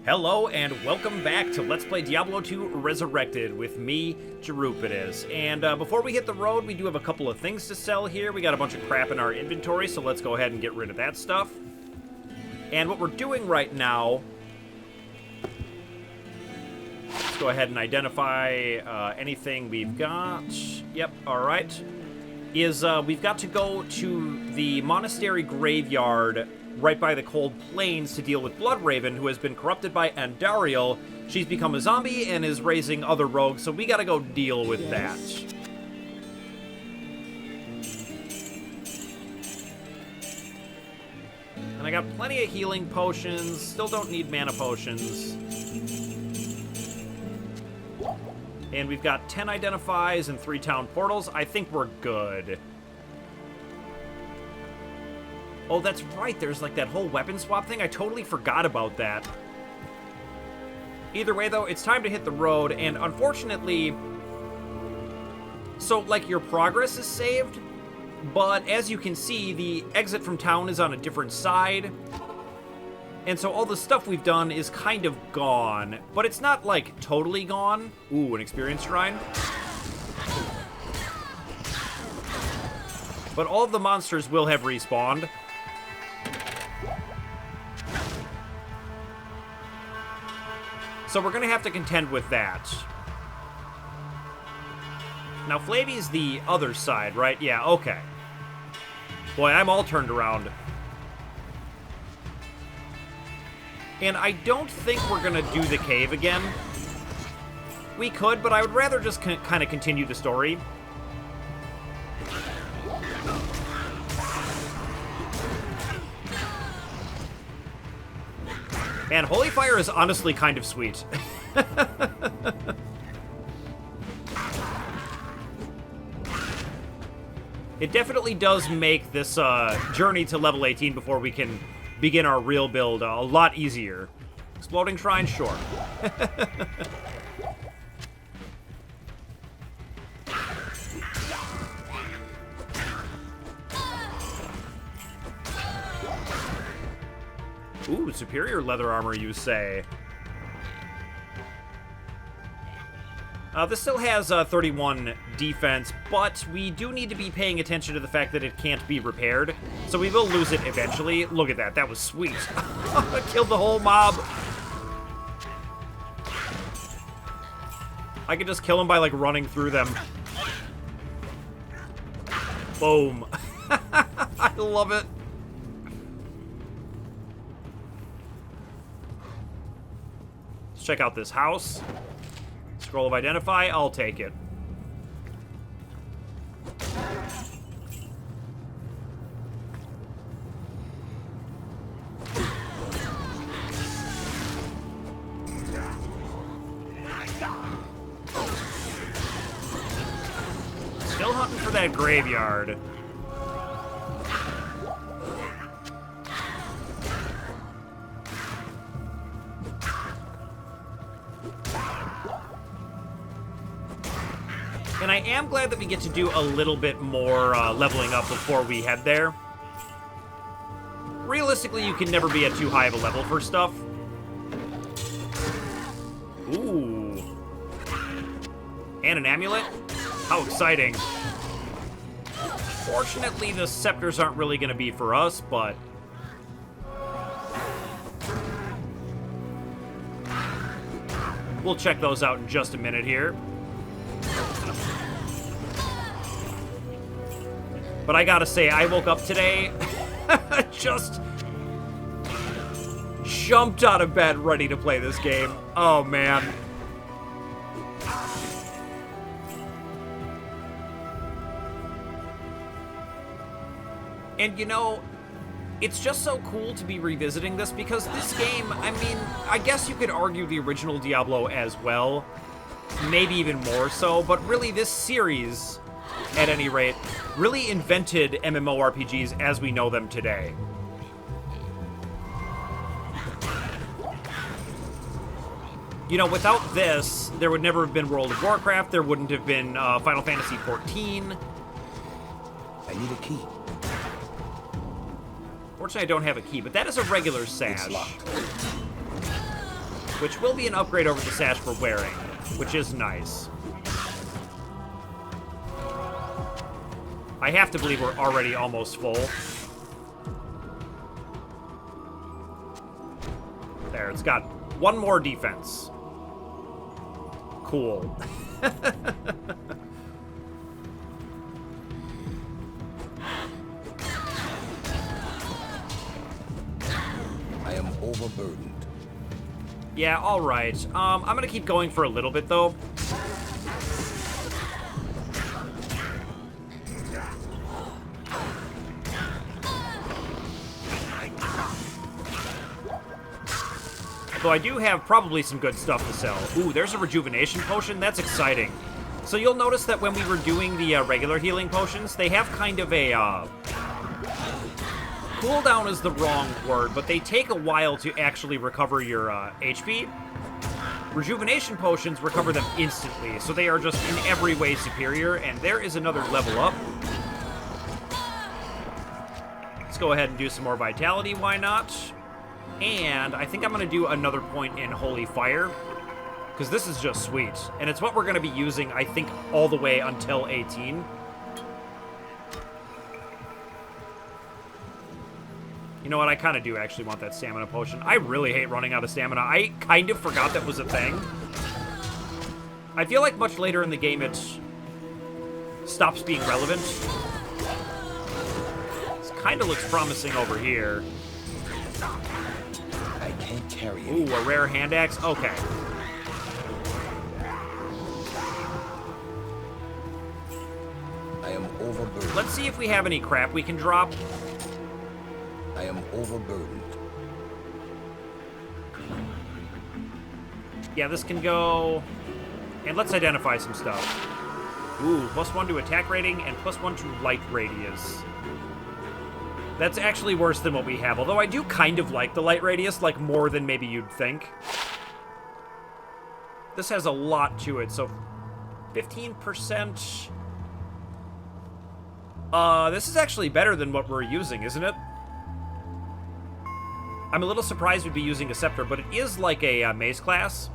Hello and welcome back to Let's Play Diablo 2 Resurrected with me, Jerupides. And before we hit the road, we do have a couple of things to sell here. We got a bunch of crap in our inventory, so let's go ahead and get rid of that stuff. And what we're doing right now, let's go ahead and identify anything we've got. Yep, alright. We've got to go to the Monastery Graveyard right by the Cold Plains to deal with Bloodraven, who has been corrupted by Andariel. She's become a zombie and is raising other rogues, so we gotta go deal with that. And I got plenty of healing potions, still don't need mana potions. And we've got 10 identifies and 3 town portals. I think we're good. Oh, that's right. There's like that whole weapon swap thing. I totally forgot about that. Either way, though, it's time to hit the road. And unfortunately, so like your progress is saved, but as you can see, the exit from town is on a different side. And so all the stuff we've done is kind of gone, but it's not like totally gone. Ooh, an experience shrine. But all of the monsters will have respawned. So we're going to have to contend with that. Now, Flavy's the other side, right? Yeah, okay. Boy, I'm all turned around. And I don't think we're going to do the cave again. We could, but I would rather just kind of continue the story. Man, Holy Fire is honestly kind of sweet. It definitely does make this journey to level 18 before we can begin our real build a lot easier. Exploding Shrine, sure. Ooh, superior leather armor, you say. This still has 31 defense, but we do need to be paying attention to the fact that it can't be repaired. So we will lose it eventually. Look at that. That was sweet. Killed the whole mob. I could just kill them by, like, running through them. Boom. I love it. Check out this house. Scroll of Identify, I'll take it. Still hunting for that graveyard. And I am glad that we get to do a little bit more leveling up before we head there. Realistically, you can never be at too high of a level for stuff. Ooh. And an amulet? How exciting. Fortunately, the scepters aren't really going to be for us, but... we'll check those out in just a minute here. But I gotta say, I woke up today, just jumped out of bed ready to play this game. Oh, man. And, you know, it's just so cool to be revisiting this because this game, I mean, I guess you could argue the original Diablo as well. Maybe even more so, but really this series, at any rate, really invented MMORPGs as we know them today. You know, without this, there would never have been World of Warcraft, there wouldn't have been Final Fantasy XIV. I need a key. Fortunately, I don't have a key, but that is a regular sash. It's locked. which will be an upgrade over the sash we're wearing, which is nice. I have to believe we're already almost full. There, it's got one more defense. Cool. I am overburdened. Yeah, alright. I'm gonna keep going for a little bit, though. Although I do have probably some good stuff to sell. Ooh, there's a rejuvenation potion. That's exciting. So you'll notice that when we were doing the regular healing potions, they have kind of a... cooldown is the wrong word, but they take a while to actually recover your HP. Rejuvenation potions recover them instantly, so they are just in every way superior, and there is another level up. Let's go ahead and do some more vitality, why not? And I think I'm going to do another point in Holy Fire, because this is just sweet. And it's what we're going to be using, I think, all the way until 18. You know what? I kind of do actually want that stamina potion. I really hate running out of stamina. I kind of forgot that was a thing. I feel like much later in the game it stops being relevant. This kind of looks promising over here. I can't carry it. Ooh, a rare hand axe? Okay. I am overburdened. Let's see if we have any crap we can drop. I am overburdened. Yeah, this can go... And let's identify some stuff. Ooh, +1 to attack rating and +1 to light radius. That's actually worse than what we have, although I do kind of like the light radius, like more than maybe you'd think. This has a lot to it, so 15%. This is actually better than what we're using, isn't it? I'm a little surprised we'd be using a scepter, but it is like a mace class.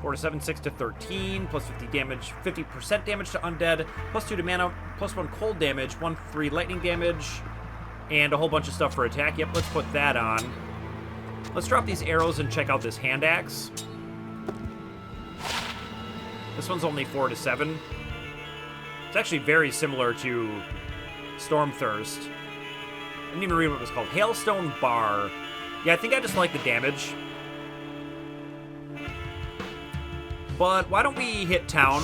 4 to 7, 6 to 13, plus 50 damage, 50% damage to undead, +2 to mana, +1 cold damage, 1-3 lightning damage, and a whole bunch of stuff for attack. Yep, let's put that on. Let's drop these arrows and check out this hand axe. This one's only 4 to 7. It's actually very similar to Stormthirst. I didn't even read what it was called. Hailstone Bar. Yeah, I think I just like the damage. But why don't we hit town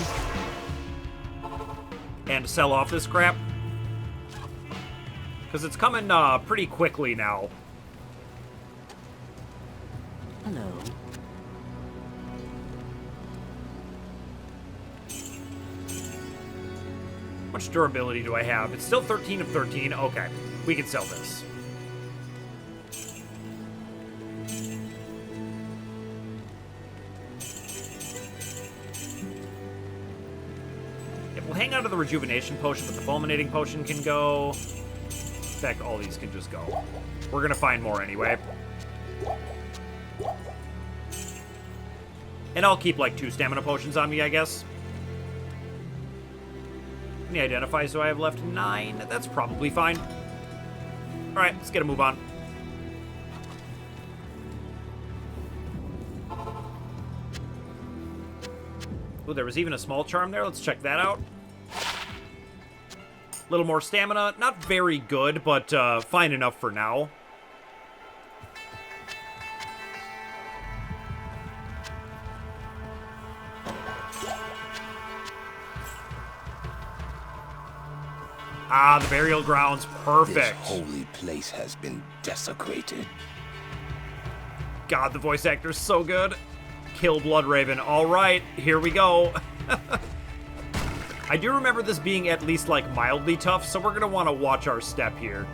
and sell off this crap? Because it's coming pretty quickly now. Hello. How much durability do I have? It's still 13 of 13. Okay, we can sell this. We'll hang out of the rejuvenation potion, but the fulminating potion can go. In fact, all these can just go. We're gonna find more anyway. And I'll keep like 2 stamina potions on me, I guess. How many identifies do I have left? 9. That's probably fine. Alright, let's get a move on. Oh, there was even a small charm there. Let's check that out. A little more stamina. Not very good, but fine enough for now. Ah, the burial ground's perfect. This holy place has been desecrated. God, the voice actor's so good. Kill Bloodraven. All right, here we go. I do remember this being at least, like, mildly tough, so we're going to want to watch our step here.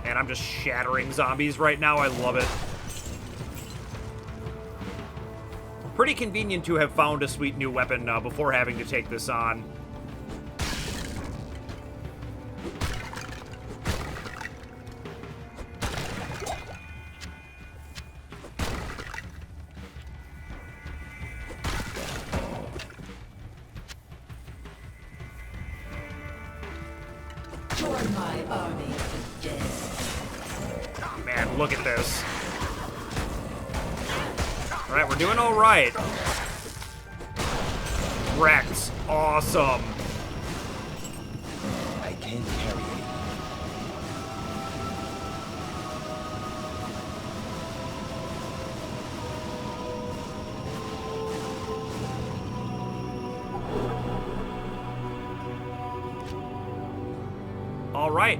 And I'm just shattering zombies right now. I love it. Pretty convenient to have found a sweet new weapon before having to take this on. Oh, man, look at this. All right, we're doing all right. Wrecked. Awesome. I can't carry it. All right.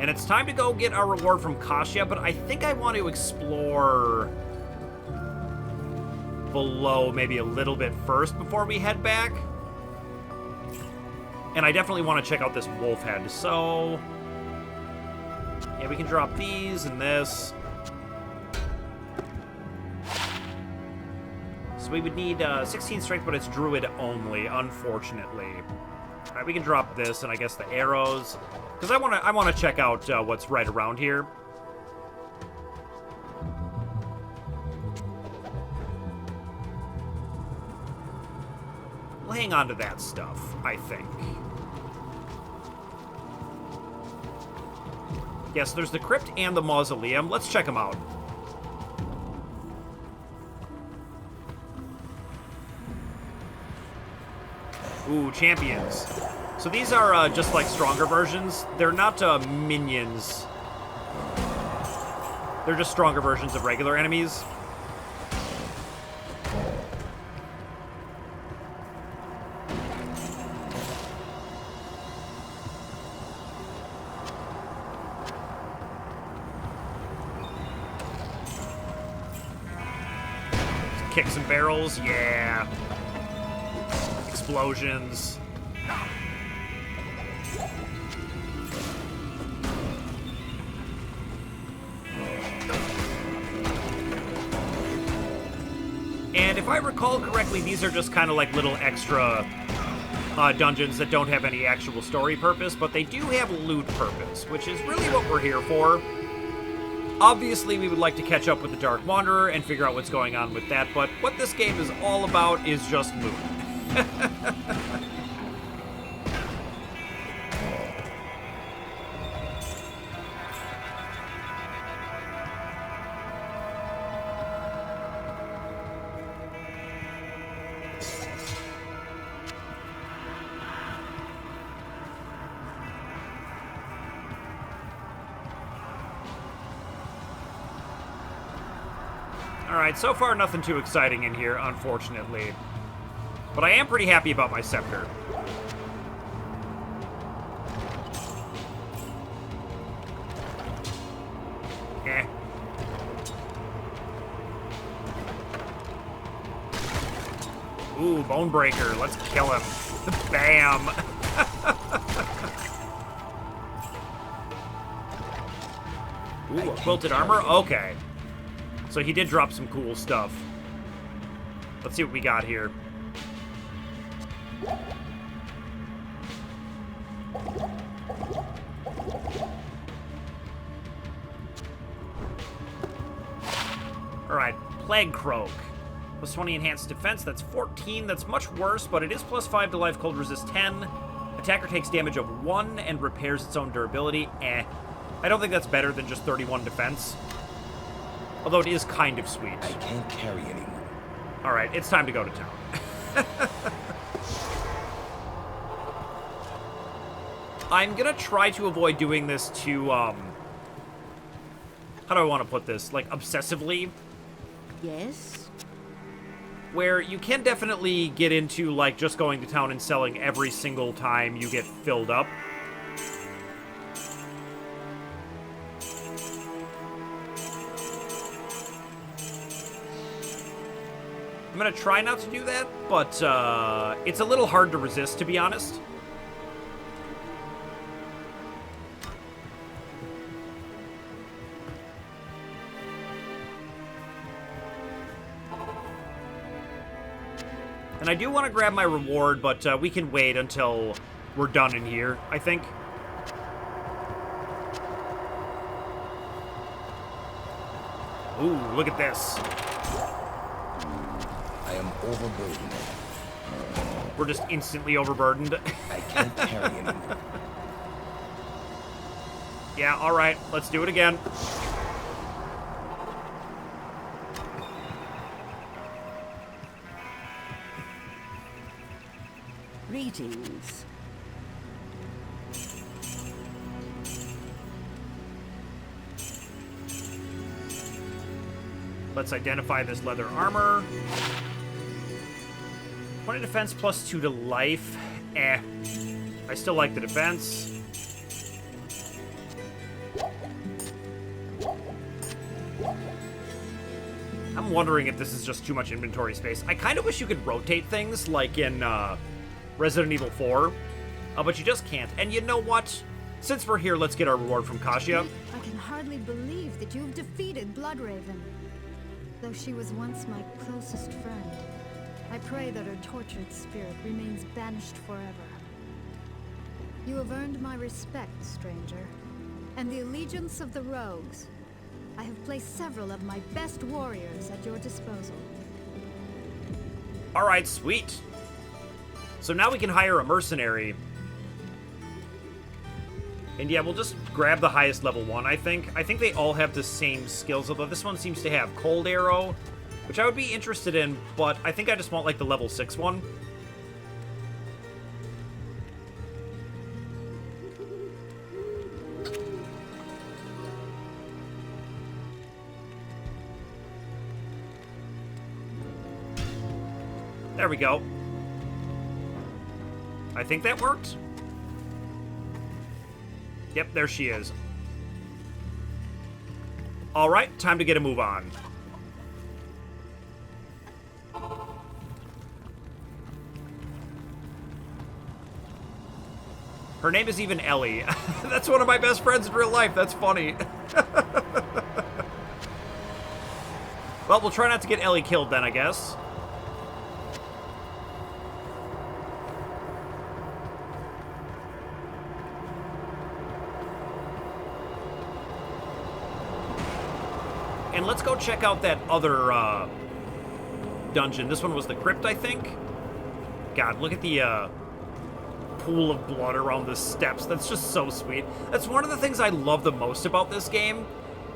And it's time to go get our reward from Kashya, but I think I want to explore below maybe a little bit first before we head back. And I definitely want to check out this wolf head. So, yeah, we can drop these and this. So we would need 16 strength, but it's druid only, unfortunately. All right, we can drop this and I guess the arrows, because I want to check out what's right around here. We'll hang on to that stuff, I think. Yes, there's the crypt and the mausoleum. Let's check them out. Ooh, champions. So these are just like stronger versions. They're not minions. They're just stronger versions of regular enemies. Kicks and barrels, yeah. Explosions. And if I recall correctly, these are just kind of like little extra dungeons that don't have any actual story purpose, but they do have loot purpose, which is really what we're here for. Obviously, we would like to catch up with the Dark Wanderer and figure out what's going on with that, but what this game is all about is just loot. Alright, so far nothing too exciting in here, unfortunately. But I am pretty happy about my scepter. Eh. Ooh, Bonebreaker. Let's kill him. Bam! Ooh, quilted armor? Okay. So he did drop some cool stuff. Let's see what we got here. Alright, Plague Croak. Plus 20 enhanced defense, that's 14. That's much worse, but it is plus 5 to life, cold resist 10. Attacker takes damage of 1 and repairs its own durability. Eh. I don't think that's better than just 31 defense. Although it is kind of sweet. I can't carry anymore. Alright, it's time to go to town. I'm gonna try to avoid doing this too, how do I want to put this? Like, obsessively? Yes? Where you can definitely get into, like, just going to town and selling every single time you get filled up. I'm gonna try not to do that, but it's a little hard to resist, to be honest. And I do want to grab my reward, but we can wait until we're done in here, I think. Ooh, look at this. I am overburdened. We're just instantly overburdened. I can't carry anymore. Yeah, alright. Let's do it again. Greetings. Let's identify this leather armor. 20 defense plus 2 to life. Eh. I still like the defense. I'm wondering if this is just too much inventory space. I kind of wish you could rotate things like in Resident Evil 4. But you just can't. And you know what? Since we're here, let's get our reward from Kashya. I can hardly believe that you've defeated Bloodraven. Though she was once my closest friend, I pray that her tortured spirit remains banished forever. You have earned my respect, stranger, and the allegiance of the rogues. I have placed several of my best warriors at your disposal. Alright, sweet. So now we can hire a mercenary. And yeah, we'll just grab the highest level one, I think. I think they all have the same skills, although this one seems to have Cold Arrow, which I would be interested in, but I think I just want, like, the level 6 one. There we go. I think that worked. Yep, there she is. All right, time to get a move on. Her name is even Elly. That's one of my best friends in real life. That's funny. Well, we'll try not to get Elly killed then, I guess. And let's go check out that other dungeon. This one was the crypt, I think. God, look at the pool of blood around the steps. That's just so sweet. That's one of the things I love the most about this game.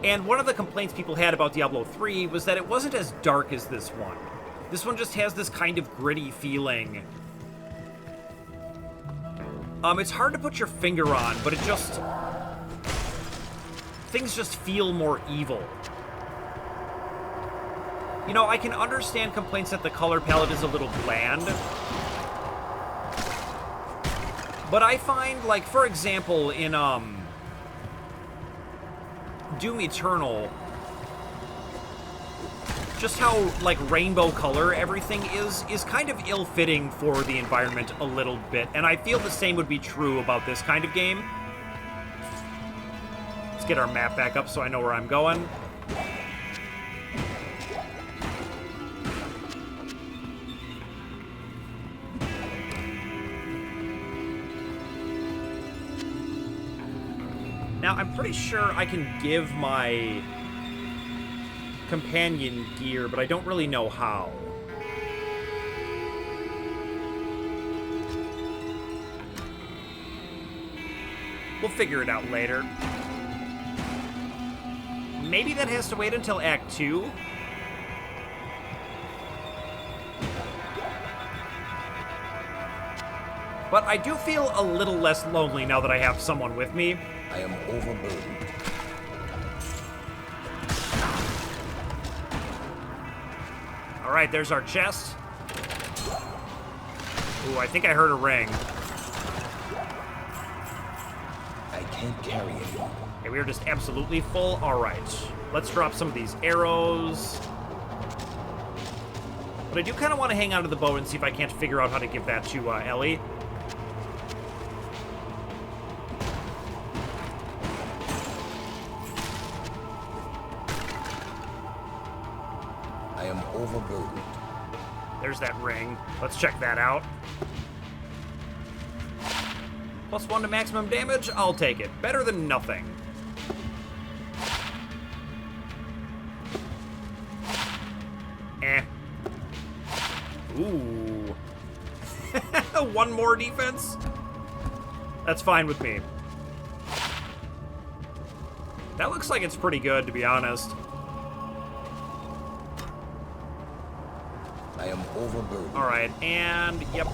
And one of the complaints people had about Diablo 3 was that it wasn't as dark as this one. This one just has this kind of gritty feeling. It's hard to put your finger on, but it just... things just feel more evil. You know, I can understand complaints that the color palette is a little bland. But I find, like, for example, in, Doom Eternal, just how, like, rainbow color everything is kind of ill-fitting for the environment a little bit. And I feel the same would be true about this kind of game. Let's get our map back up so I know where I'm going. Now, I'm pretty sure I can give my companion gear, but I don't really know how. We'll figure it out later. Maybe that has to wait until Act 2? But I do feel a little less lonely now that I have someone with me. I am overburdened. All right, there's our chest. Ooh, I think I heard a ring. I can't carry anymore. Okay, we are just absolutely full. All right, let's drop some of these arrows. But I do kind of want to hang on to the bow and see if I can't figure out how to give that to Elly. I am overburdened. There's that ring. Let's check that out. +1 to maximum damage? I'll take it. Better than nothing. Eh. Ooh. One more defense? That's fine with me. That looks like it's pretty good, to be honest. I am overburdened. All right, and yep.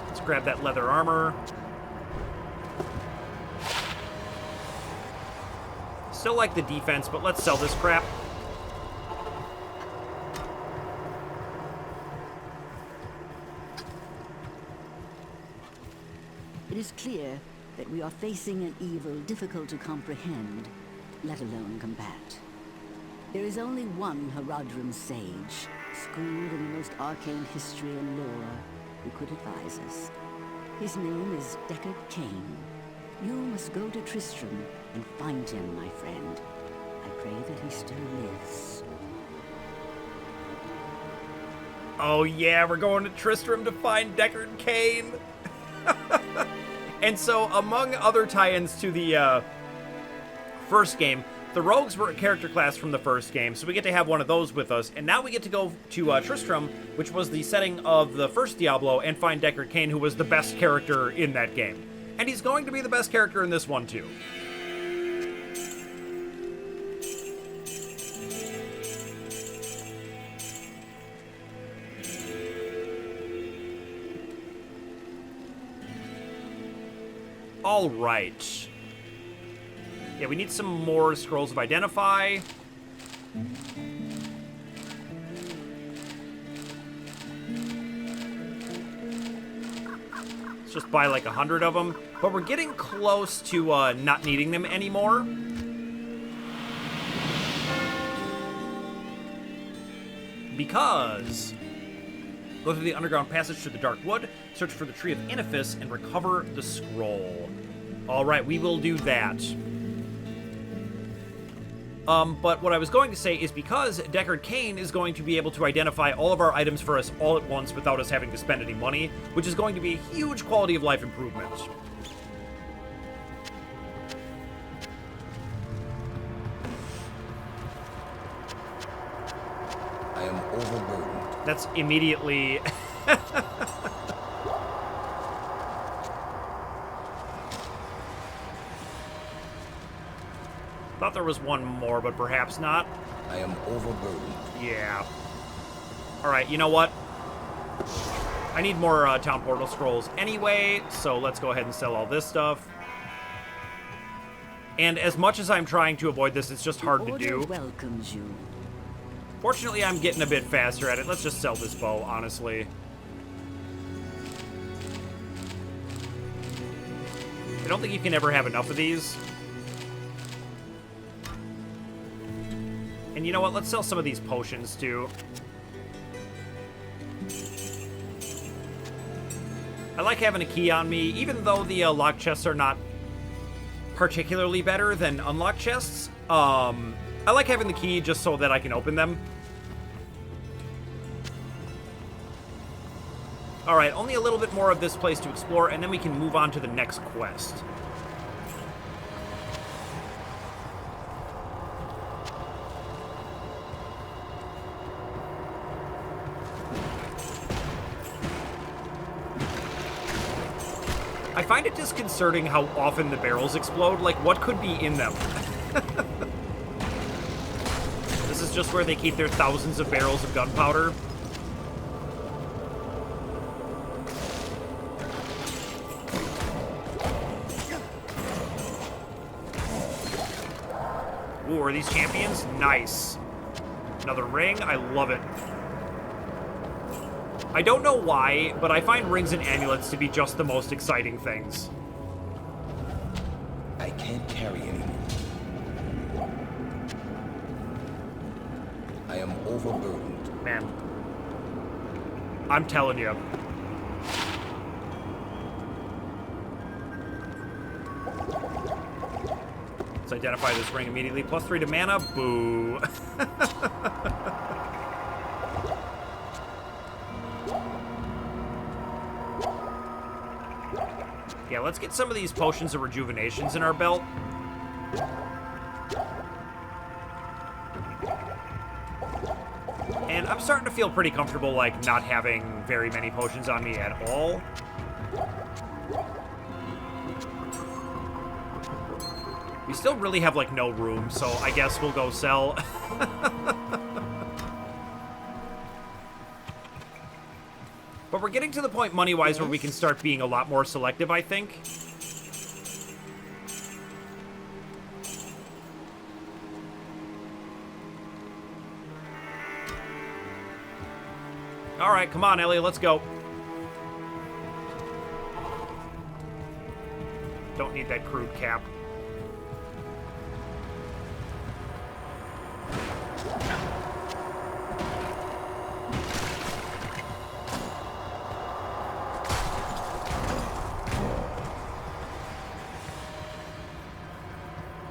Let's grab that leather armor. Still like the defense, but let's sell this crap. It is clear that we are facing an evil difficult to comprehend, let alone combat. There is only one Horadrim sage, schooled in the most arcane history and lore, who could advise us. His name is Deckard Cain. You must go to Tristram and find him, my friend. I pray that he still lives. Oh yeah, we're going to Tristram to find Deckard Cain. And so, among other tie-ins to the first game, the rogues were a character class from the first game, so we get to have one of those with us. And now we get to go to Tristram, which was the setting of the first Diablo, and find Deckard Cain, who was the best character in that game. And he's going to be the best character in this one, too. All right. Yeah, we need some more scrolls of identify. Let's just buy like 100 of them. But we're getting close to not needing them anymore. Because go through the underground passage to the Dark Wood, search for the Tree of Inifuss, and recover the scroll. All right, we will do that. But what I was going to say is because Deckard Cain is going to be able to identify all of our items for us all at once without us having to spend any money, which is going to be a huge quality of life improvement. I am overburdened. That's immediately... Thought there was one more, but perhaps not. I am overburdened. Yeah. Alright, you know what? I need more town portal scrolls anyway, so let's go ahead and sell all this stuff. And as much as I'm trying to avoid this, it's just hard to do. Welcomes you. Fortunately, I'm getting a bit faster at it. Let's just sell this bow, honestly. I don't think you can ever have enough of these. And you know what? Let's sell some of these potions, too. I like having a key on me, even though the locked chests are not particularly better than unlocked chests. I like having the key just so that I can open them. Alright, only a little bit more of this place to explore, and then we can move on to the next quest. I find it disconcerting how often the barrels explode. Like, what could be in them? This is just where they keep their thousands of barrels of gunpowder. Ooh, are these champions? Nice. Another ring. I love it. I don't know why, but I find rings and amulets to be just the most exciting things. I can't carry anymore. I am overburdened. Man. I'm telling you. Let's identify this ring immediately. +3 to mana. Boo. Yeah, let's get some of these potions of rejuvenations in our belt. And I'm starting to feel pretty comfortable, like, not having very many potions on me at all. We still really have, like, no room, so I guess we'll go sell. But we're getting to the point money-wise where we can start being a lot more selective, I think. All right, come on, Elly, let's go. Don't need that crude cap.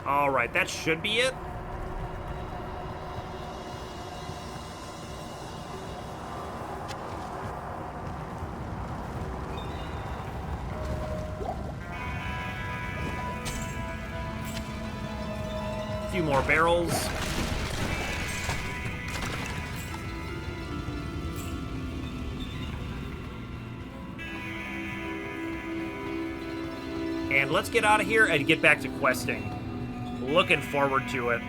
All right, that should be it. A few more barrels. And let's get out of here and get back to questing. Looking forward to it.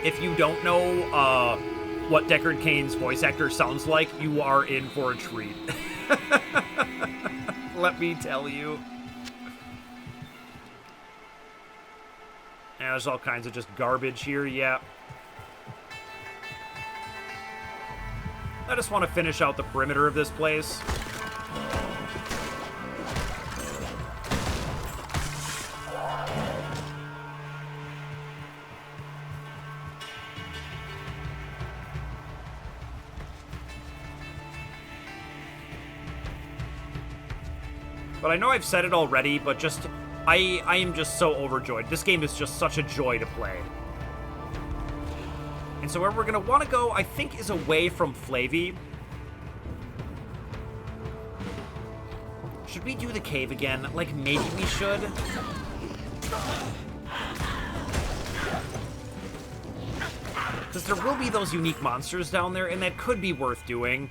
If you don't know what Deckard Cain's voice actor sounds like, you are in for a treat. Let me tell you. Yeah, there's all kinds of just garbage here, yeah. I just want to finish out the perimeter of this place. But I know I've said it already, but just, I am just so overjoyed. This game is just such a joy to play. And so where we're going to want to go, I think, is away from Flavy. Should we do the cave again? Like, maybe we should. Because there will be those unique monsters down there, and that could be worth doing.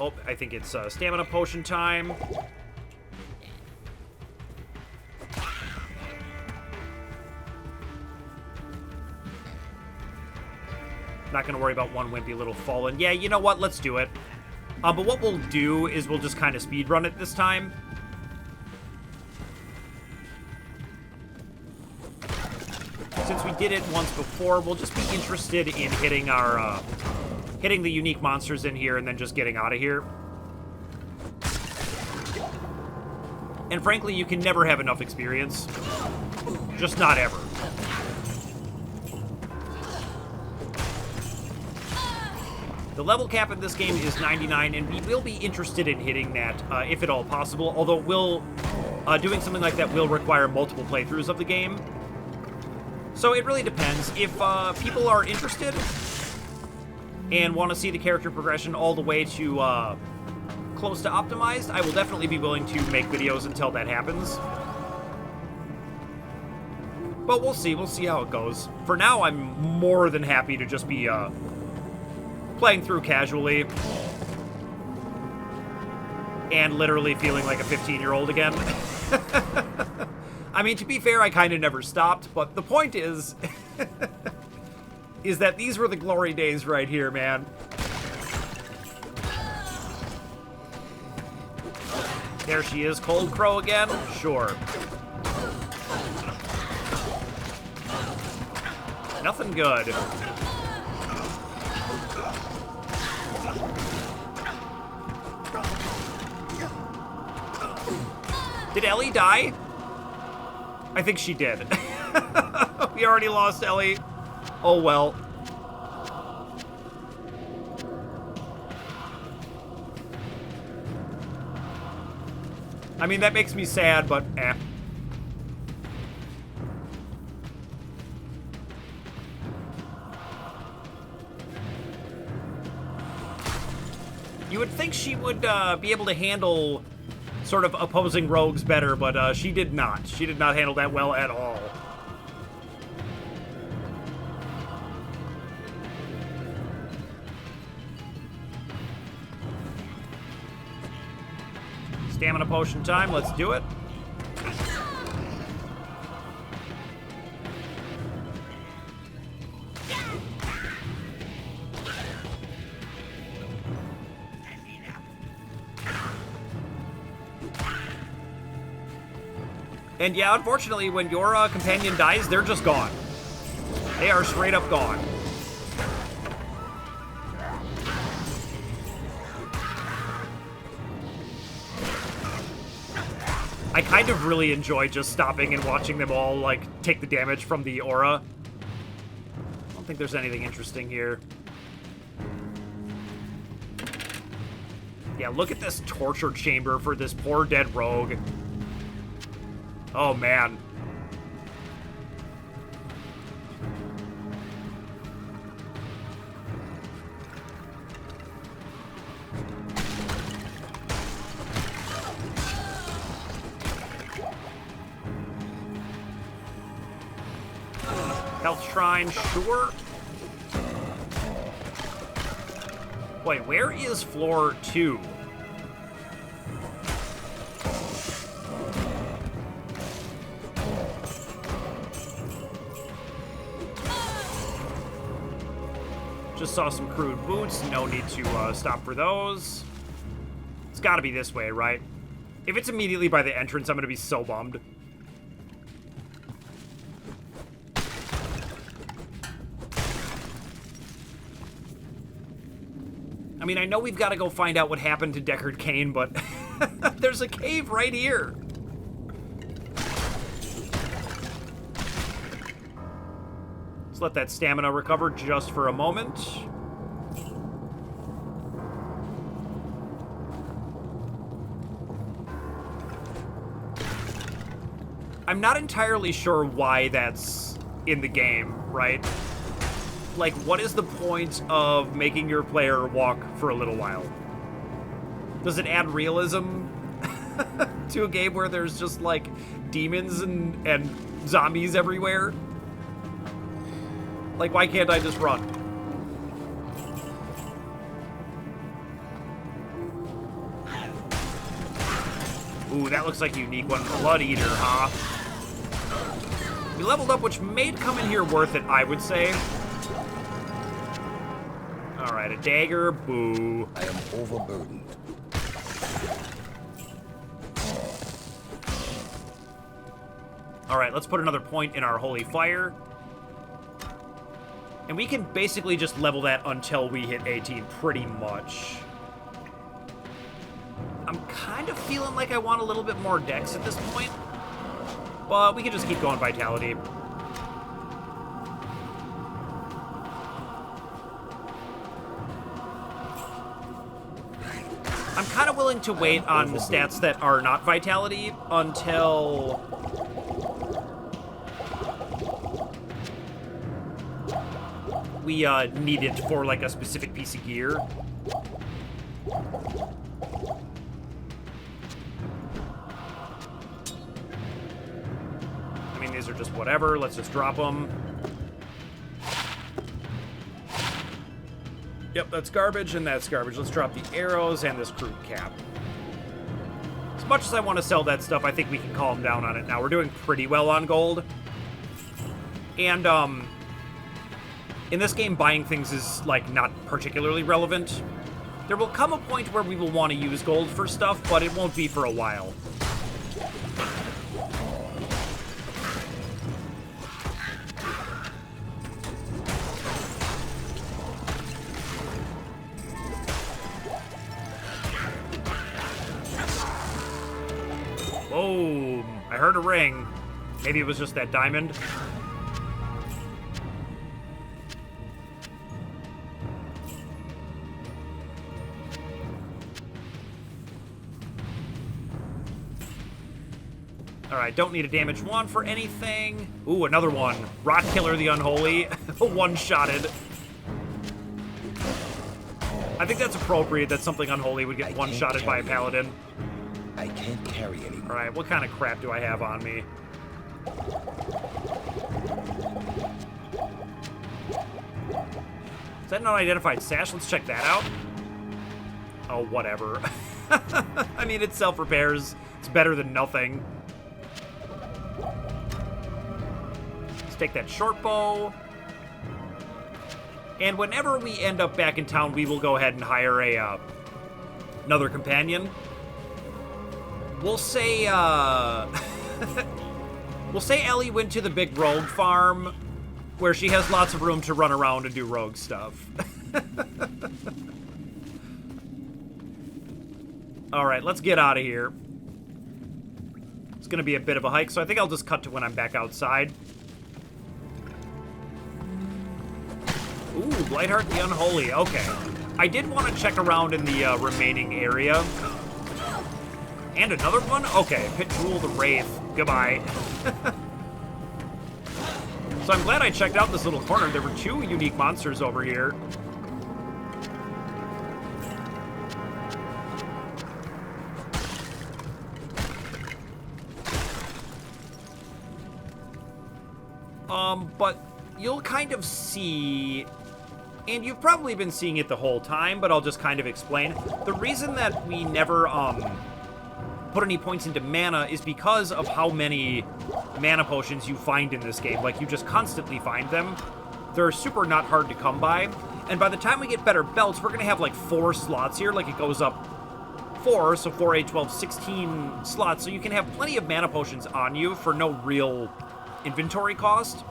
Oh, I think it's stamina potion time. Not going to worry about one wimpy little fallen. Yeah, you know what? Let's do it. But what we'll do is we'll just kind of speedrun it this time. Since we did it once before, we'll just be interested in hitting our... hitting the unique monsters in here and then just getting out of here. And frankly, you can never have enough experience. Just not ever. The level cap in this game is 99, and we will be interested in hitting that, if at all possible, although doing something like that will require multiple playthroughs of the game. So it really depends. If people are interested and want to see the character progression all the way to close to optimized, I will definitely be willing to make videos until that happens. But we'll see how it goes. For now, I'm more than happy to just be playing through casually and literally feeling like a 15-year-old again. I mean, to be fair, I kind of never stopped, but the point is is that these were the glory days right here, man. There she is, Cold Crow again? Sure. Nothing good. Did Elly die? I think she did. We already lost Elly. Oh well. I mean, that makes me sad, but eh. You would think she would be able to handle sort of opposing rogues better, but she did not. She did not handle that well at all. Stamina potion time, let's do it. And yeah, unfortunately, when your companion dies, they're just gone. They are straight up gone. I kind of really enjoy just stopping and watching them all, like, take the damage from the aura. I don't think there's anything interesting here. Yeah, look at this torture chamber for this poor dead rogue. Oh, man. Health shrine, sure. Wait, where is floor 2? Just saw some crude boots. No need to stop for those. It's got to be this way, right? If it's immediately by the entrance, I'm going to be so bummed. I mean, I know we've got to go find out what happened to Deckard Cain, but there's a cave right here. Let's let that stamina recover just for a moment. I'm not entirely sure why that's in the game, right? Like, what is the point of making your player walk for a little while? Does it add realism to a game where there's just, like, demons and zombies everywhere? Like, why can't I just run? Ooh, that looks like a unique one. Blood Eater, huh? We leveled up, which made coming here worth it, I would say. Alright, a dagger. Boo. I am overburdened. Alright, let's put another point in our holy fire. And we can basically just level that until we hit 18, pretty much. I'm kind of feeling like I want a little bit more dex at this point. But we can just keep going vitality. I'm kind of willing to wait on the stats that are not vitality until we need it for like a specific piece of gear. I mean, these are just whatever. Let's just drop them. Yep, that's garbage, and that's garbage. Let's drop the arrows and this crude cap. As much as I want to sell that stuff, I think we can calm down on it now. We're doing pretty well on gold. And, in this game, buying things is, like, not particularly relevant. There will come a point where we will want to use gold for stuff, but it won't be for a while. Boom! I heard a ring. Maybe it was just that diamond. Alright, don't need a damage wand for anything. Ooh, another one. Rot Killer the Unholy. One-shotted. I think that's appropriate that something unholy would get one-shotted by a paladin. I can't carry anymore. Alright, what kind of crap do I have on me? Is that an unidentified sash? Let's check that out. Oh, whatever. I mean, it self-repairs. It's better than nothing. Let's take that short bow. And whenever we end up back in town, we will go ahead and hire a another companion. We'll say, we'll say Elly went to the big rogue farm where she has lots of room to run around and do rogue stuff. All right, let's get out of here. It's going to be a bit of a hike, so I think I'll just cut to when I'm back outside. Ooh, Blightheart the Unholy. Okay. I did want to check around in the remaining area. And another one? Okay, Pit Jewel the Wraith. Goodbye. So I'm glad I checked out this little corner. There were 2 unique monsters over here. But you'll kind of see, and you've probably been seeing it the whole time, but I'll just kind of explain. The reason that we never, put any points into mana is because of how many mana potions you find in this game. Like, you just constantly find them. They're super not hard to come by. And by the time we get better belts, we're going to have like 4 slots here. Like, it goes up 4, so 4, 8, 12, 16 slots. So you can have plenty of mana potions on you for no real inventory cost.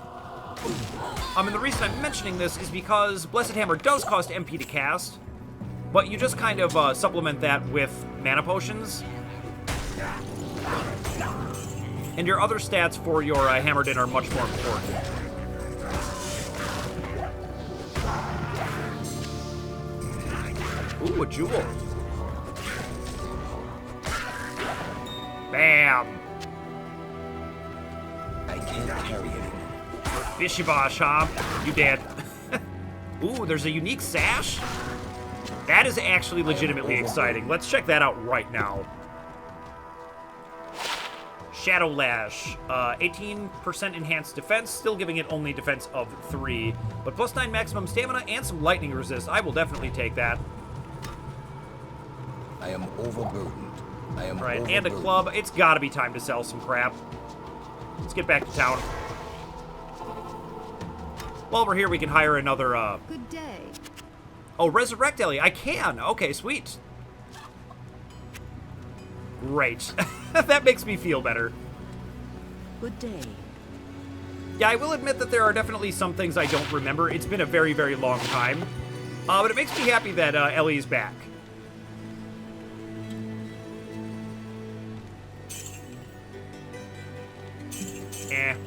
And the reason I'm mentioning this is because Blessed Hammer does cost MP to cast, but you just kind of supplement that with mana potions. And your other stats for your Hammered In are much more important. Ooh, a jewel. Bam! I can't carry it. Fishy bosh, huh? You dead. Ooh, there's a unique sash? That is actually legitimately exciting. Let's check that out right now. Shadow Lash. 18% enhanced defense, still giving it only defense of 3. But plus 9 maximum stamina and some lightning resist. I will definitely take that. I am overburdened. I am right, overburdened. and a club. It's gotta be time to sell some crap. Let's get back to town. While we're here, we can hire another, Good day. Oh, resurrect Elly. I can. Okay, sweet. Great. That makes me feel better. Good day. Yeah, I will admit that there are definitely some things I don't remember. It's been a very, very long time. But it makes me happy that Elly's back.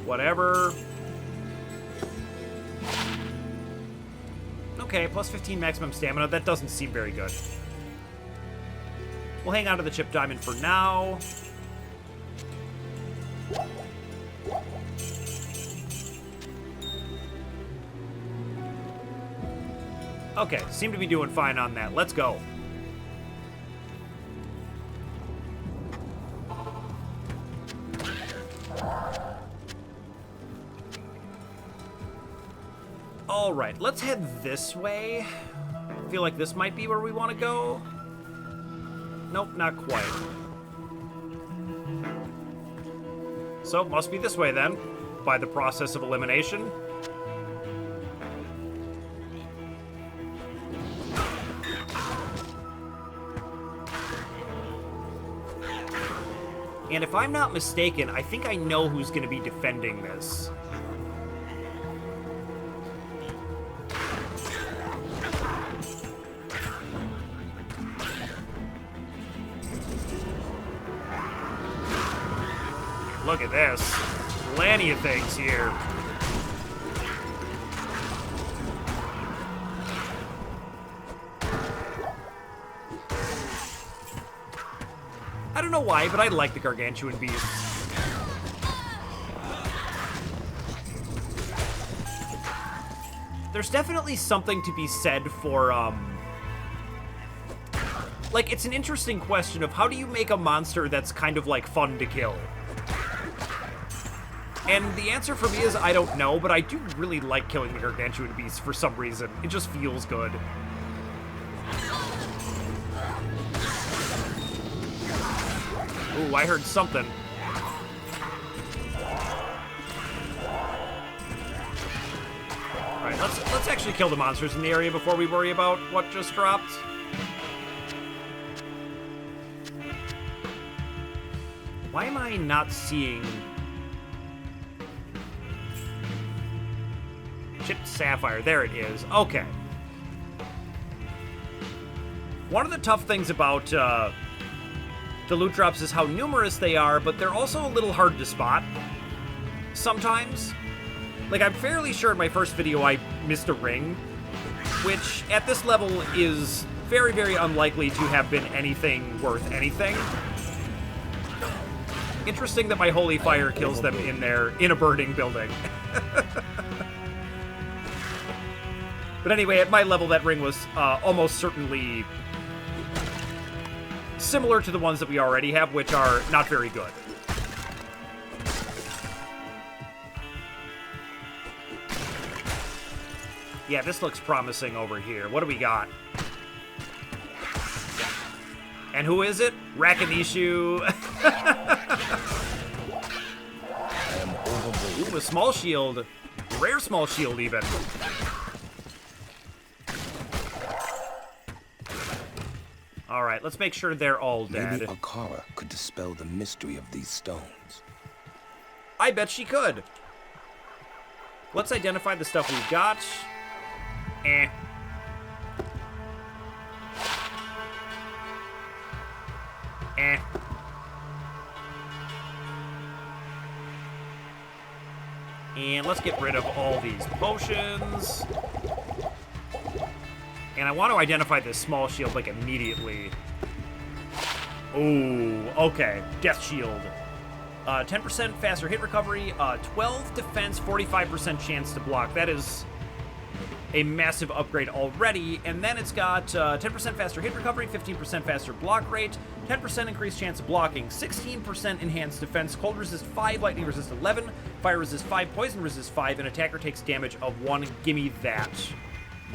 Whatever. Okay, plus 15 maximum stamina. That doesn't seem very good. We'll hang on to the chip diamond for now. Okay, seem to be doing fine on that. Let's go. All right, let's head this way. I feel like this might be where we want to go. Nope, not quite. So, must be this way then, by the process of elimination. And if I'm not mistaken, I think I know who's going to be defending this. Look at this. Plenty of things here. I don't know why, but I like the gargantuan beasts. There's definitely something to be said for, like, it's an interesting question of how do you make a monster that's kind of, like, fun to kill? And the answer for me is I don't know, but I do really like killing the gargantuan beasts for some reason. It just feels good. Ooh, I heard something. Alright, let's actually kill the monsters in the area before we worry about what just dropped. Why am I not seeing... Chipped sapphire, there it is. Okay. One of the tough things about the loot drops is how numerous they are, but they're also a little hard to spot sometimes. Like, I'm fairly sure in my first video I missed a ring, which at this level is very, very unlikely to have been anything worth anything. Interesting that my holy fire kills them in a burning building. But anyway, at my level, that ring was almost certainly similar to the ones that we already have, which are not very good. Yeah, this looks promising over here. What do we got? And who is it? Rakanishu. Ooh, a small shield. Rare small shield, even. Alright, let's make sure they're all dead. Maybe Akara could dispel the mystery of these stones. I bet she could. Let's identify the stuff we've got. Eh. Eh. And let's get rid of all these potions. And I want to identify this small shield, like, immediately. Ooh, okay. Death shield. 10% faster hit recovery, 12 defense, 45% chance to block. That is a massive upgrade already. And then it's got 10% faster hit recovery, 15% faster block rate, 10% increased chance of blocking, 16% enhanced defense, cold resist 5, lightning resist 11, fire resist 5, poison resist 5, and attacker takes damage of 1. Gimme that.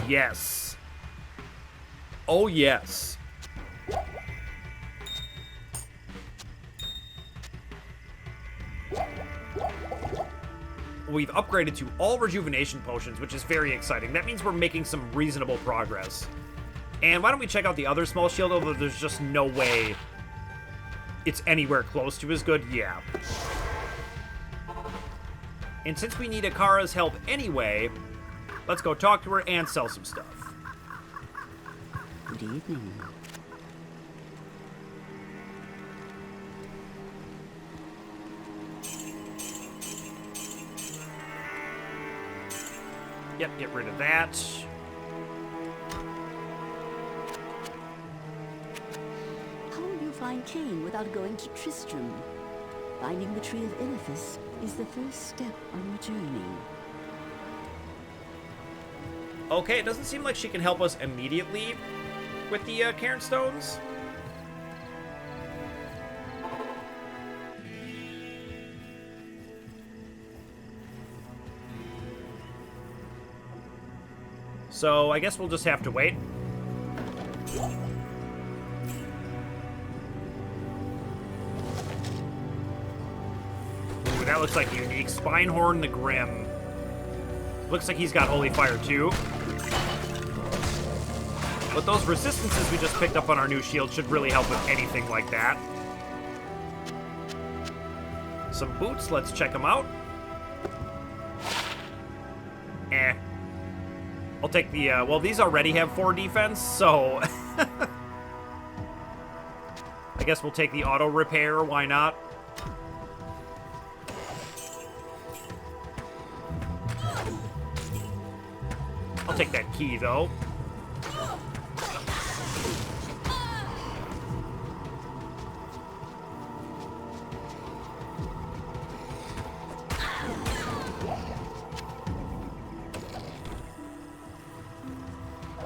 Yes. Oh, yes. We've upgraded to all rejuvenation potions, which is very exciting. That means we're making some reasonable progress. And why don't we check out the other small shield, although there's just no way it's anywhere close to as good. Yeah. And since we need Akara's help anyway, let's go talk to her and sell some stuff. Good evening. Yep, get rid of that. How will you find Cain without going to Tristram? Finding the Tree of Inifuss is the first step on your journey. Okay, it doesn't seem like she can help us immediately with the Cairn Stones. So I guess we'll just have to wait. Ooh, that looks like unique. Spinehorn the Grim. Looks like he's got Holy Fire too. But those resistances we just picked up on our new shield should really help with anything like that. Some boots, let's check them out. Eh. I'll take the, well, these already have 4 defense, so... I guess we'll take the auto repair, why not? I'll take that key, though.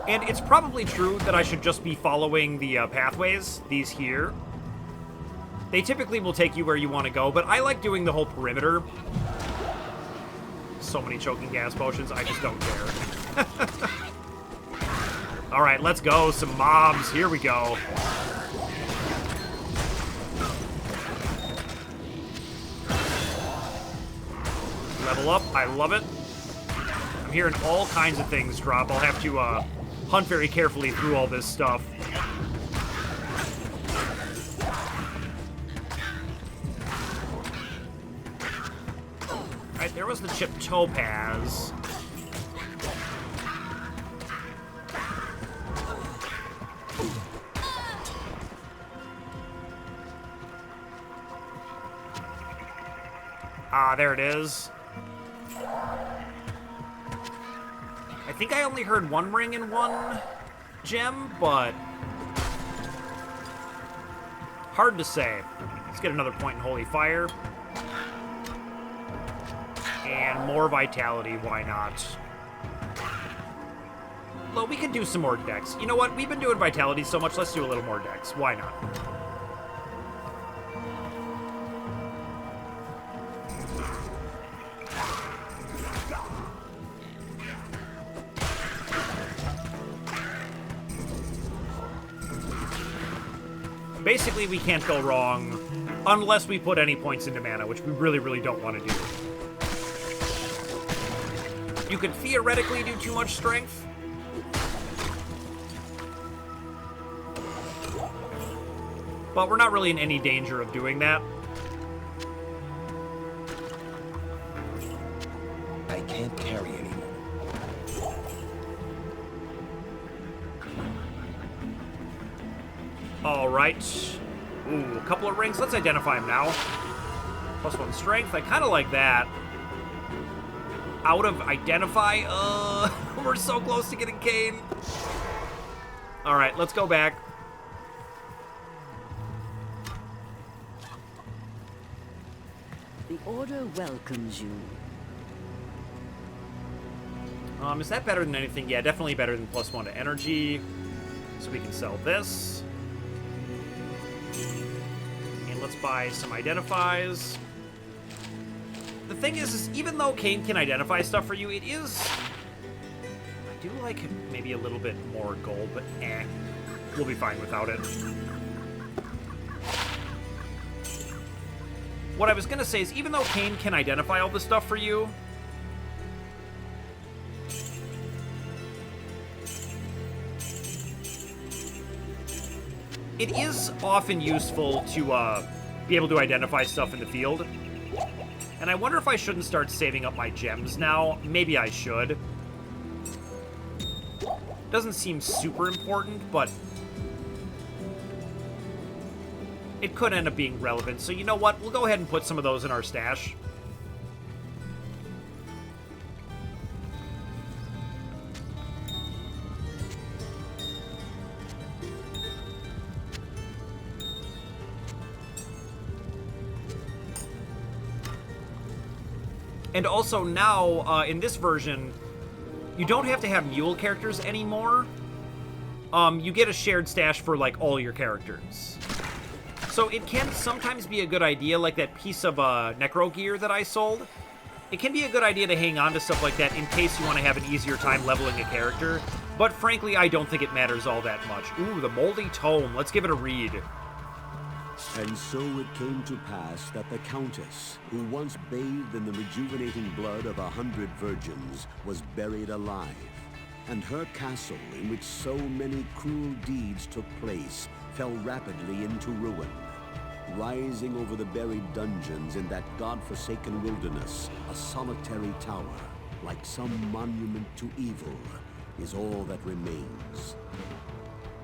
And it's probably true that I should just be following the pathways, these here. They typically will take you where you want to go, but I like doing the whole perimeter. So many choking gas potions, I just don't care. Alright, let's go. Some mobs. Here we go. Level up. I love it. I'm hearing all kinds of things drop. I'll have to hunt very carefully through all this stuff. Alright, there was the chip topaz. Ah, there it is. I think I only heard one ring and one gem, but hard to say. Let's get another point in Holy Fire. And more Vitality, why not? Well, we can do some more decks. You know what? We've been doing Vitality so much, let's do a little more decks. Why not? Basically, we can't go wrong unless we put any points into mana, which we really, really don't want to do. You could theoretically do too much strength. But we're not really in any danger of doing that. I can't carry anymore. All right. Ooh, a couple of rings. Let's identify them now. +1 strength. I kind of like that. Out of identify. We're so close to getting Cain. All right, let's go back. The Order welcomes you. Is that better than anything? Yeah, definitely better than +1 to energy. So we can sell this. And let's buy some identifies. The thing is even though Cain can identify stuff for you, it is... I do like maybe a little bit more gold, but we'll be fine without it. What I was going to say is even though Cain can identify all this stuff for you, it is often useful to be able to identify stuff in the field. And I wonder if I shouldn't start saving up my gems now. Maybe I should. Doesn't seem super important, but it could end up being relevant. So you know what? We'll go ahead and put some of those in our stash. And also now, in this version, you don't have to have mule characters anymore. You get a shared stash for, like, all your characters. So it can sometimes be a good idea, like that piece of necro gear that I sold. It can be a good idea to hang on to stuff like that in case you want to have an easier time leveling a character. But frankly, I don't think it matters all that much. Ooh, the Moldy Tome. Let's give it a read. And so it came to pass that the Countess, who once bathed in the rejuvenating blood of 100 virgins, was buried alive, and her castle, in which so many cruel deeds took place, fell rapidly into ruin. Rising over the buried dungeons in that god-forsaken wilderness, a solitary tower, like some monument to evil, is all that remains.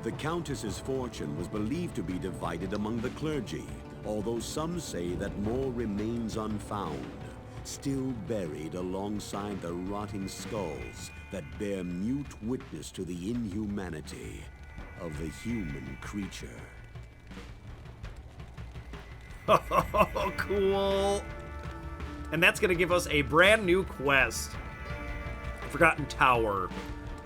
The Countess's fortune was believed to be divided among the clergy, although some say that more remains unfound, still buried alongside the rotting skulls that bear mute witness to the inhumanity of the human creature. Oh, cool. And that's going to give us a brand new quest. Forgotten Tower.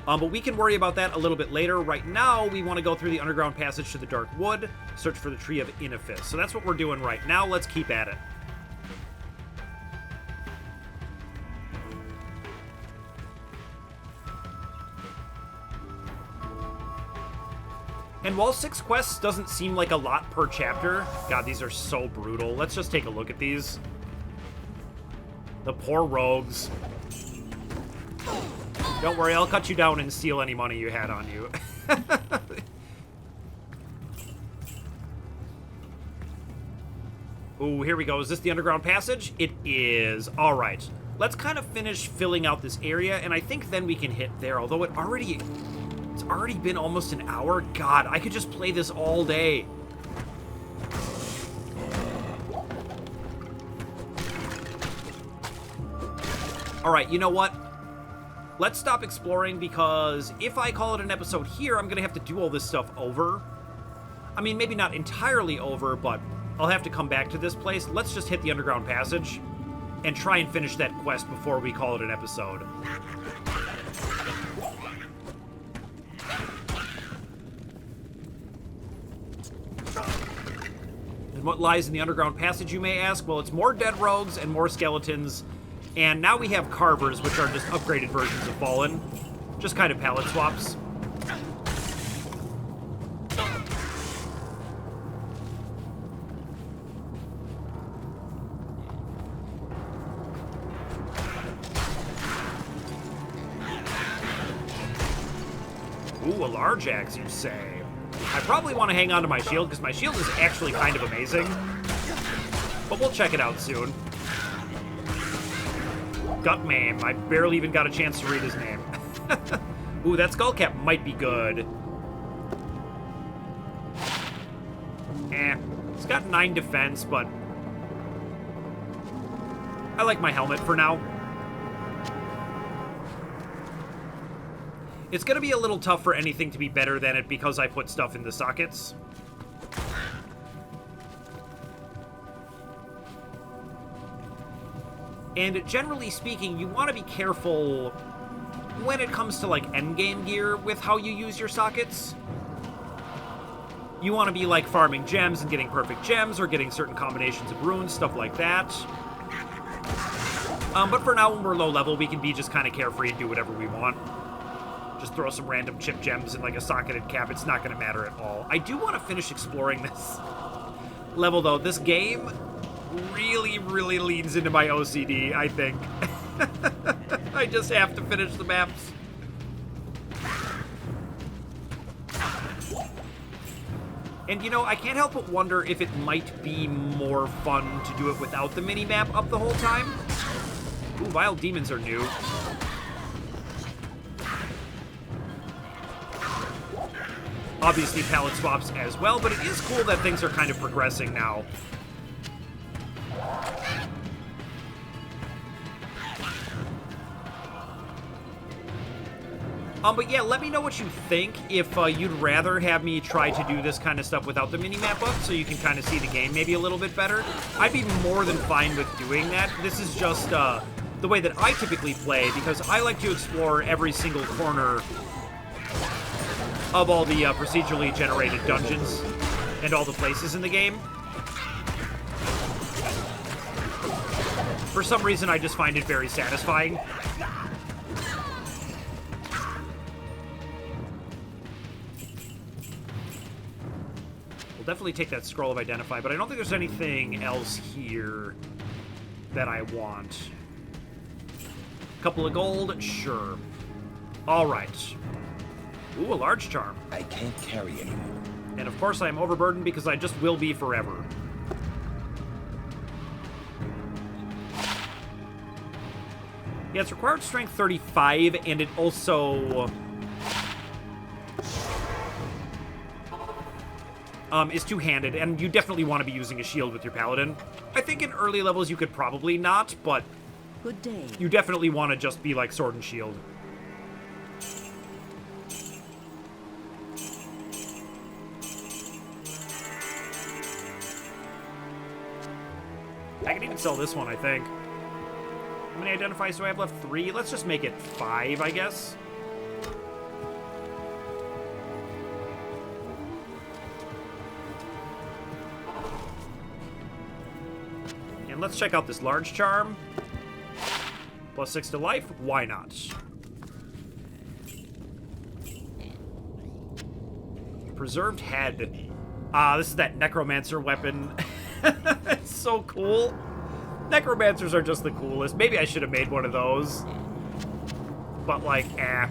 But we can worry about that a little bit later. Right now, we want to go through the underground passage to the Dark Wood, search for the Tree of Inifuss. So that's what we're doing right now. Let's keep at it. And while 6 quests doesn't seem like a lot per chapter, God, these are so brutal. Let's just take a look at these. The poor rogues. Don't worry, I'll cut you down and steal any money you had on you. Ooh, here we go. Is this the underground passage? It is. All right. Let's kind of finish filling out this area, and I think then we can hit there, although it's already been almost an hour. God, I could just play this all day. All right, you know what? Let's stop exploring, because if I call it an episode here, I'm going to have to do all this stuff over. I mean, maybe not entirely over, but I'll have to come back to this place. Let's just hit the underground passage and try and finish that quest before we call it an episode. And what lies in the underground passage, you may ask? Well, it's more dead rogues and more skeletons. And now we have carvers, which are just upgraded versions of Fallen. Just kind of palette swaps. Ooh, a large axe, you say? I probably want to hang on to my shield, because my shield is actually kind of amazing. But we'll check it out soon. Gutman. I barely even got a chance to read his name. Ooh, that skullcap might be good. It's got 9 defense, but I like my helmet for now. It's going to be a little tough for anything to be better than it because I put stuff in the sockets. And generally speaking, you want to be careful when it comes to, like, endgame gear with how you use your sockets. You want to be, like, farming gems and getting perfect gems or getting certain combinations of runes, stuff like that. But for now, when we're low level, we can be just kind of carefree and do whatever we want. Just throw some random chip gems in, like, a socketed cap. It's not going to matter at all. I do want to finish exploring this level, though. This game really, really leans into my OCD, I think. I just have to finish the maps. And, you know, I can't help but wonder if it might be more fun to do it without the mini-map up the whole time. Ooh, Wild Demons are new. Obviously palette swaps as well, but it is cool that things are kind of progressing now. But yeah, let me know what you think, if you'd rather have me try to do this kind of stuff without the mini-map up, so you can kind of see the game maybe a little bit better. I'd be more than fine with doing that. This is just the way that I typically play, because I like to explore every single corner of all the procedurally generated dungeons and all the places in the game. For some reason, I just find it very satisfying. Definitely take that scroll of identify, but I don't think there's anything else here that I want. Couple of gold, sure. All right. Ooh, a large charm. I can't carry anymore. And of course I'm overburdened because I just will be forever. Yeah, it's required strength 35, and it also is two-handed, and you definitely want to be using a shield with your paladin. I think in early levels you could probably not, but Good day. you definitely want to just be like sword and shield. I can even sell this one, I think. How many identifiers do I have left? 3? Let's just make it 5, I guess. And let's check out this large charm. +6 to life. Why not? Preserved head. Ah, this is that necromancer weapon. It's so cool. Necromancers are just the coolest. Maybe I should have made one of those. But, like, eh.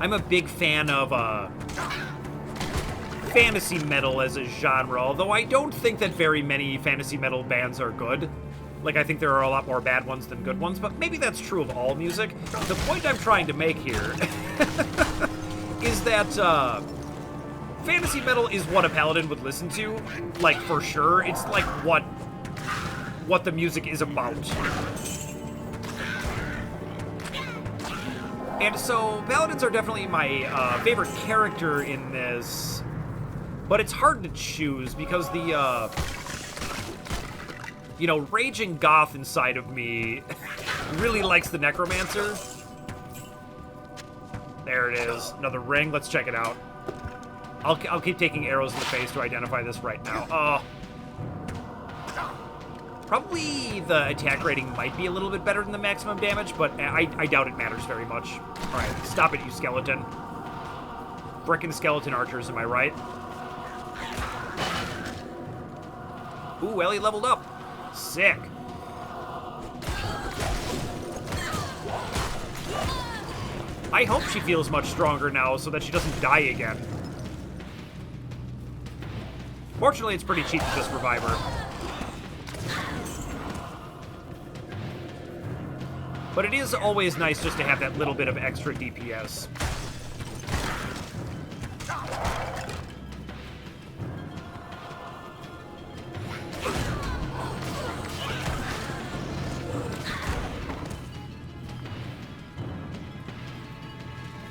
I'm a big fan of, fantasy metal as a genre, although I don't think that very many fantasy metal bands are good. Like, I think there are a lot more bad ones than good ones, but maybe that's true of all music. The point I'm trying to make here is that, fantasy metal is what a paladin would listen to, like, for sure. It's, like, what the music is about. And so, paladins are definitely my favorite character in this, but it's hard to choose because the, you know, raging goth inside of me really likes the necromancer. There it is, another ring. Let's check it out. I'll keep taking arrows in the face to identify this right now. Probably the attack rating might be a little bit better than the maximum damage, but I doubt it matters very much. All right, stop it, you skeleton. Frickin' skeleton archers, am I right? Ooh, Elly leveled up. Sick. I hope she feels much stronger now so that she doesn't die again. Fortunately, it's pretty cheap to just revive her. But it is always nice just to have that little bit of extra DPS.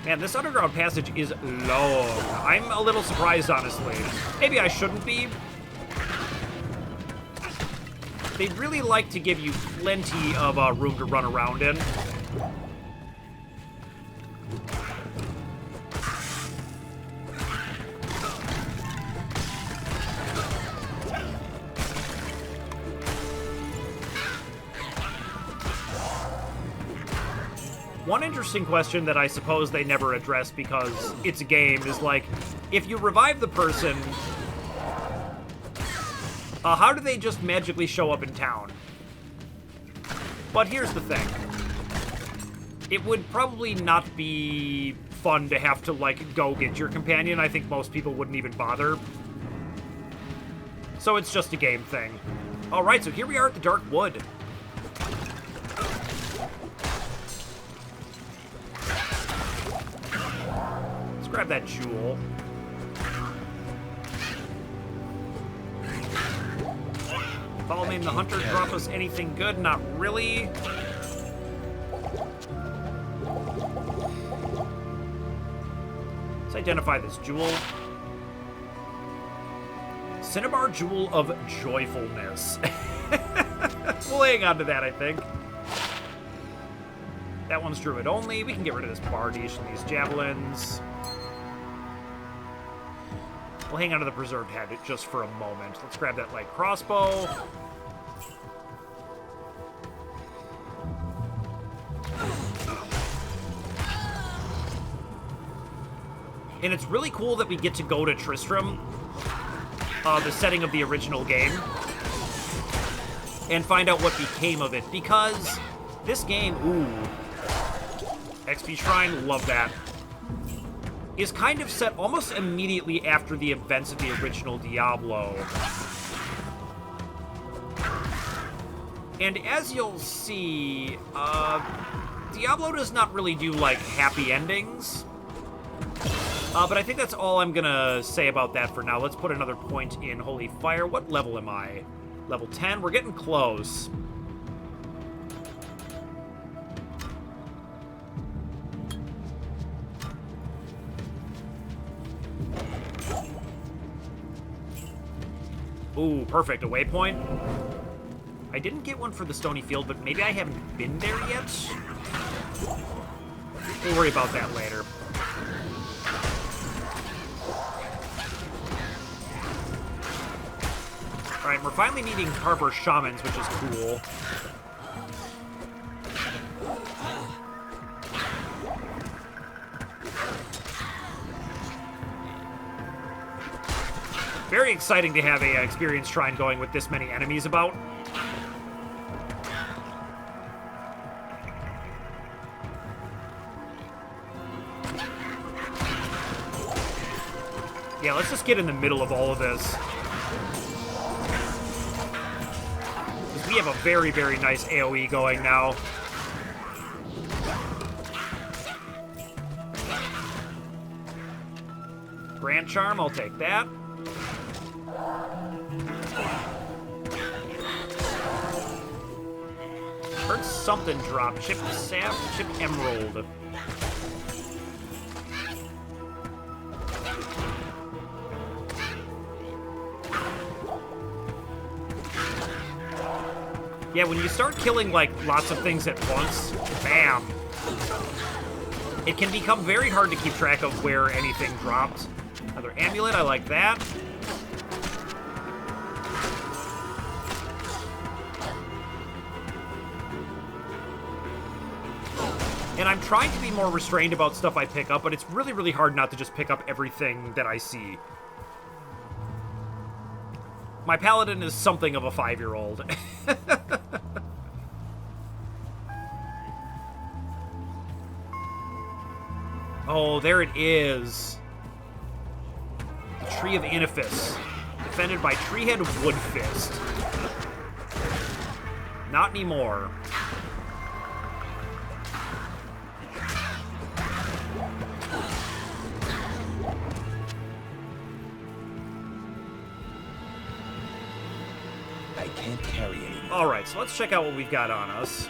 Man, this underground passage is long. I'm a little surprised, honestly. Maybe I shouldn't be. They really like to give you plenty of room to run around in. One interesting question that I suppose they never address because it's a game is, like, if you revive the person, how do they just magically show up in town? But here's the thing. It would probably not be fun to have to, like, go get your companion. I think most people wouldn't even bother. So it's just a game thing. Alright, so here we are at the Dark Wood. Let's grab that jewel. Follow me in the hunter. Drop us anything good? Not really. Let's identify this jewel. Cinnabar Jewel of Joyfulness. We'll hang on to that, I think. That one's druid only. We can get rid of this bardiche and these javelins. We'll hang on to the preserved head just for a moment. Let's grab that light crossbow. And it's really cool that we get to go to Tristram, the setting of the original game, and find out what became of it, because this game, ooh, XP Shrine, love that, is kind of set almost immediately after the events of the original Diablo. And as you'll see, Diablo does not really do, like, happy endings. But I think that's all I'm gonna say about that for now. Let's put another point in Holy Fire. What level am I? Level 10? We're getting close. Ooh, perfect. A waypoint. I didn't get one for the Stony Field, but maybe I haven't been there yet? We'll worry about that later. Alright, we're finally meeting Carver Shamans, which is cool. Very exciting to have a experience shrine going with this many enemies about. Yeah, let's just get in the middle of all of this. Because we have a very, very nice AoE going now. Grand Charm, I'll take that. Heard something drop. Chip Sap, Chip Emerald. Yeah, when you start killing, like, lots of things at once, bam. It can become very hard to keep track of where anything dropped. Another amulet, I like that. And I'm trying to be more restrained about stuff I pick up, but it's really, really hard not to just pick up everything that I see. My paladin is something of a 5-year-old. Oh, there it is. The Tree of Inifuss, defended by Treehead Woodfist. Not anymore. I can't carry anymore. Alright, so let's check out what we've got on us.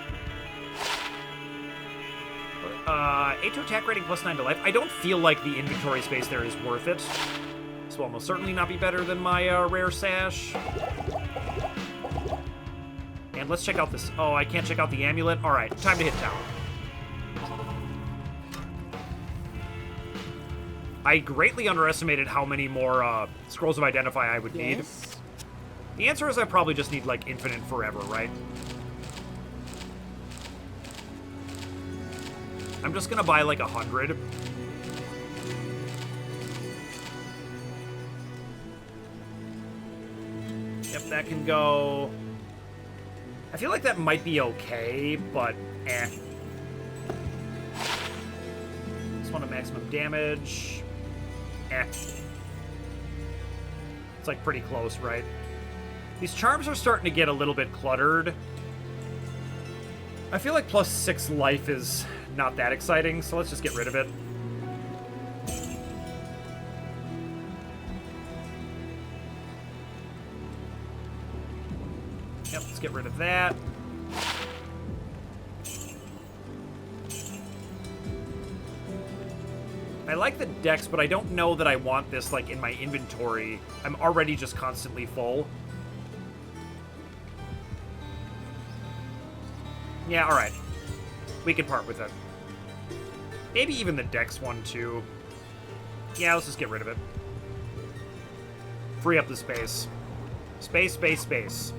8 to attack rating plus 9 to life. I don't feel like the inventory space there is worth it. This will almost certainly not be better than my rare sash. And let's check out this. Oh, I can't check out the amulet. Alright, time to hit town. I greatly underestimated how many more scrolls of identify I would need. The answer is I probably just need, like, infinite forever, right? I'm just gonna buy, like, 100. Yep, that can go... I feel like that might be okay, but eh. This one to maximum damage. Eh. It's, like, pretty close, right? These charms are starting to get a little bit cluttered. I feel like plus 6 life is not that exciting, so let's just get rid of it. Yep, let's get rid of that. I like the dex, but I don't know that I want this, like, in my inventory. I'm already just constantly full. Yeah, alright. We can part with it. Maybe even the dex one, too. Yeah, let's just get rid of it. Free up the space. Space, space, space.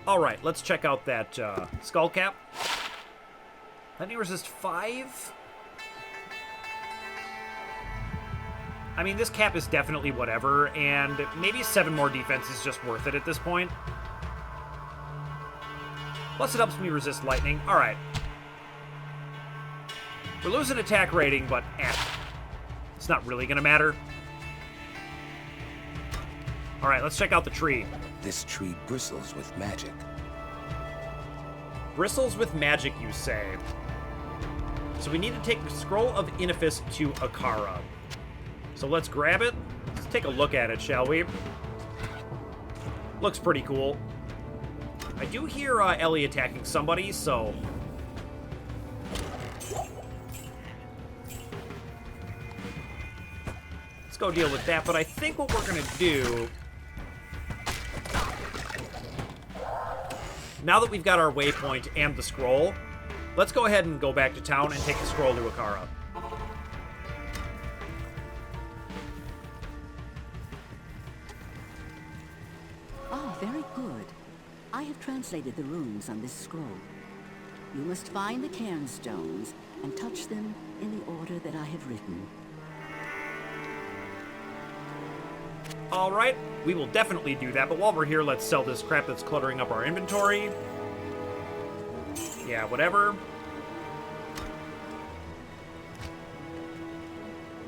Alright, let's check out that skull cap. Lightning resist 5? I mean, this cap is definitely whatever, and maybe 7 more defense is just worth it at this point. Plus it helps me resist lightning. Alright. We're losing attack rating, but it's not really gonna matter. Alright, let's check out the tree. This tree bristles with magic. Bristles with magic, you say? So we need to take the Scroll of Inifuss to Akara. So let's grab it. Let's take a look at it, shall we? Looks pretty cool. I do hear Elly attacking somebody, so... let's go deal with that, but I think what we're gonna do... now that we've got our waypoint and the scroll, let's go ahead and go back to town and take the scroll to Akara. Ah, very good. I have translated the runes on this scroll. You must find the Cairn Stones and touch them in the order that I have written. All right, we will definitely do that, but while we're here, let's sell this crap that's cluttering up our inventory. Yeah, whatever.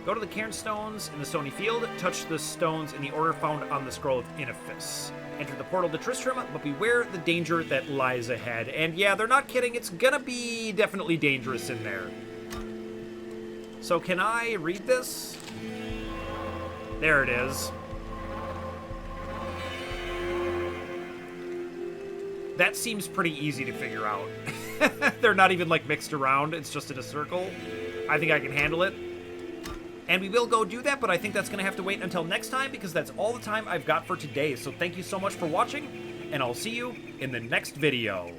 Go to the Cairn Stones in the Stony Field, touch the stones in the order found on the Scroll of Inifuss. Enter the portal to Tristram, but beware the danger that lies ahead. And yeah, they're not kidding, it's gonna be definitely dangerous in there. So can I read this? There it is. That seems pretty easy to figure out. They're not even like mixed around, it's just in a circle. I think I can handle it. And we will go do that, but I think that's going to have to wait until next time because that's all the time I've got for today. So thank you so much for watching, and I'll see you in the next video.